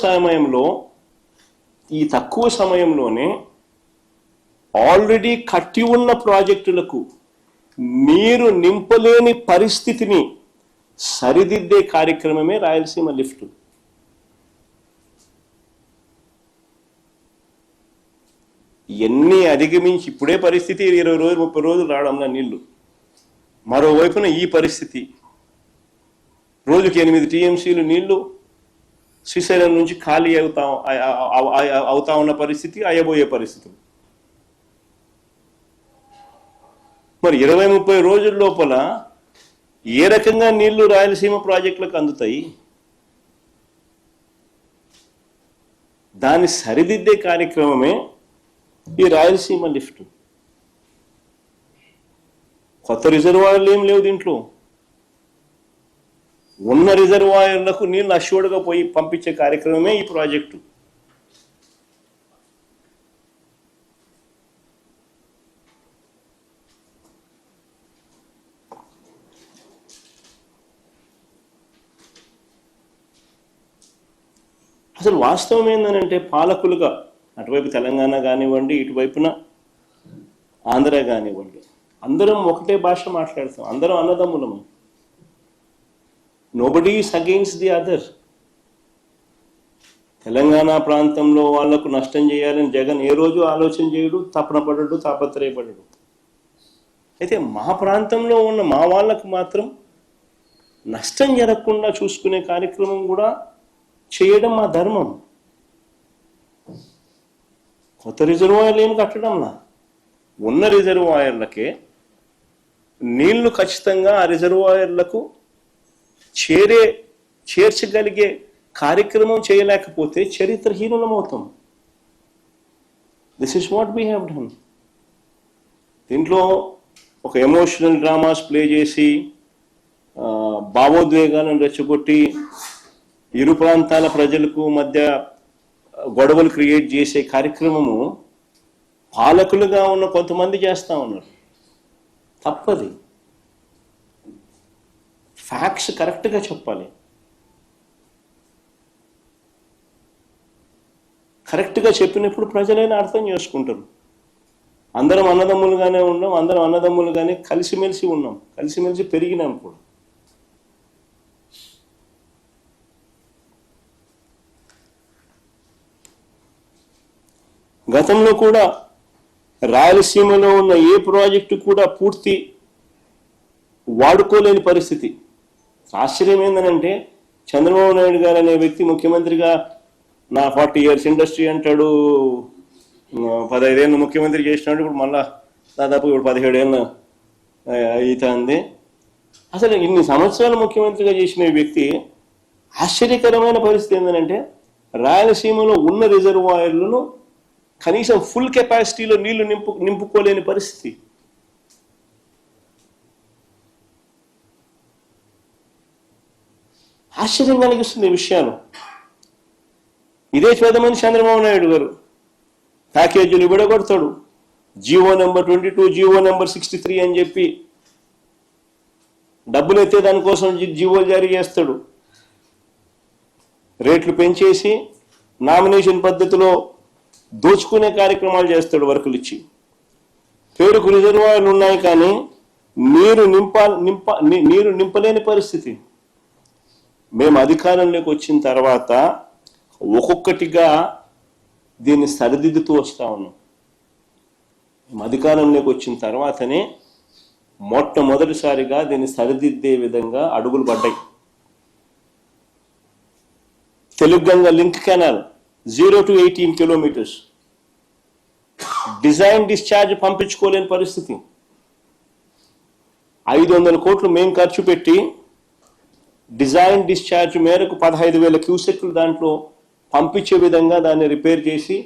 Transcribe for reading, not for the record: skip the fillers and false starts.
సమయంలో ఈ తక్కువ సమయంలోనే ఆల్రెడీ కట్టి ఉన్న ప్రాజెక్టులకు నీరు నింపలేని పరిస్థితిని సరిదిద్దే కార్యక్రమమే రాయలసీమ లిఫ్ట్. ఎన్ని అధిగమించి ఇప్పుడే పరిస్థితి 20 రోజులు 30 రోజులు రావడంలో నీళ్లు, మరోవైపున ఈ పరిస్థితి రోజుకి 8 టీఎంసీలు నీళ్లు శ్రీశైలం నుంచి ఖాళీ అవుతా ఉన్న పరిస్థితి, అయ్యబోయే పరిస్థితి. మరి 20-30 రోజుల లోపల ఏ రకంగా నీళ్లు రాయలసీమ ప్రాజెక్టులకు అందుతాయి? దాన్ని సరిదిద్దే కార్యక్రమమే ఈ రాయలసీమ లిఫ్ట్. కొత్త రిజర్వాయర్లు ఏం లేవు దీంట్లో. ఉన్న రిజర్వాయర్లకు నీళ్లు అష్యూర్డ్గా పోయి పంపించే కార్యక్రమమే ఈ ప్రాజెక్టు. అసలు వాస్తవం ఏంటంటే పాలకులుగా అటువైపు తెలంగాణ కానివ్వండి, ఇటువైపున ఆంధ్ర కానివ్వండి, అందరం ఒకటే భాష మాట్లాడతాం, అందరం అన్నదమ్ములము. Nobody is against the other. Telangana ప్రాంతంలో వాళ్లకు నష్టం చేయాలని జగన్ ఏ రోజు ఆలోచన చేయడు, తపన పడడు, తాపత్రయపడడు. అయితే మా ప్రాంతంలో ఉన్న మా వాళ్ళకు మాత్రం నష్టం జరగకుండా చూసుకునే కార్యక్రమం కూడా చేయడం మా ధర్మం. కొత్త రిజర్వాయర్లు ఏం కట్టడంలా, ఉన్న రిజర్వాయర్లకే నీళ్లు ఖచ్చితంగా ఆ రిజర్వాయర్లకు చేర్చగలిగే కార్యక్రమం చేయలేకపోతే చరిత్రహీనులమవుతాం. This is what we have done. దీంట్లో ఒక ఎమోషనల్ డ్రామాస్ ప్లే చేసి భావోద్వేగాలను రెచ్చగొట్టి ఇరు ప్రాంతాల ప్రజలకు మధ్య గొడవలు క్రియేట్ చేసే కార్యక్రమము పాలకులుగా ఉన్న కొంతమంది చేస్తూ ఉన్నారు. తప్పది. ఫ్యాక్ట్స్ కరెక్ట్గా చెప్పాలి. కరెక్ట్గా చెప్పినప్పుడు ప్రజలైనా అర్థం చేసుకుంటారు. అందరం అన్నదమ్ములుగానే ఉన్నాం, అందరం అన్నదమ్ములుగానే కలిసిమెలిసి ఉన్నాం, కలిసిమెలిసి పెరిగినాం కూడా. గతంలో కూడా రాయలసీమలో ఉన్న ఏ ప్రాజెక్టు కూడా పూర్తి వాడుకోలేని పరిస్థితి. ఆశ్చర్యం ఏంటంటే చంద్రబాబు నాయుడు గారు అనే వ్యక్తి ముఖ్యమంత్రిగా నా 40 years ఇండస్ట్రీ అంటాడు, 15 ఏళ్ళు ముఖ్యమంత్రి చేసినాడు, ఇప్పుడు మళ్ళా దాదాపు ఇప్పుడు 17 ఏళ్ళు అవుతుంది. అసలు ఇన్ని సంవత్సరాలు ముఖ్యమంత్రిగా చేసిన వ్యక్తి ఆశ్చర్యకరమైన పరిస్థితి ఏంటంటే రాయలసీమలో ఉన్న రిజర్వాయర్లను కనీసం ఫుల్ కెపాసిటీలో నీళ్లు నింపుకోలేని పరిస్థితి. ఆశ్చర్యం కలిగిస్తుంది ఈ విషయాలు. ఇదే పెద్దమంది చంద్రబాబు నాయుడు గారు ప్యాకేజీలు విడగొడతాడు, జీవో నెంబర్ 22, జీవో నెంబర్ 63 అని చెప్పి డబ్బులు ఎత్తే దానికోసం జీవోలు జారీ చేస్తాడు. రేట్లు పెంచేసి నామినేషన్ పద్ధతిలో దోచుకునే కార్యక్రమాలు చేస్తాడు, వర్కులు ఇచ్చి. పేరుకు రిజర్వాయర్లు ఉన్నాయి కానీ నీరు నింపలేని పరిస్థితి. మేము అధికారంలోకి వచ్చిన తర్వాత ఒక్కొక్కటిగా దీన్ని సరిదిద్దుతూ వస్తూ ఉన్నాం. మేము అధికారంలోకి వచ్చిన తర్వాతనే మొట్టమొదటిసారిగా దీన్ని సరిదిద్దే విధంగా అడుగులు పడ్డాయి. Telugu Ganga link canal 0 to 18 kilometers design discharge పంపించుకోలేని పరిస్థితి. 500 కోట్లు మేము ఖర్చు పెట్టి డిజైన్ డిశ్చార్జ్ మేరకు 15,000 క్యూసెక్లు దాంట్లో పంపించే విధంగా దాన్ని రిపేర్ చేసి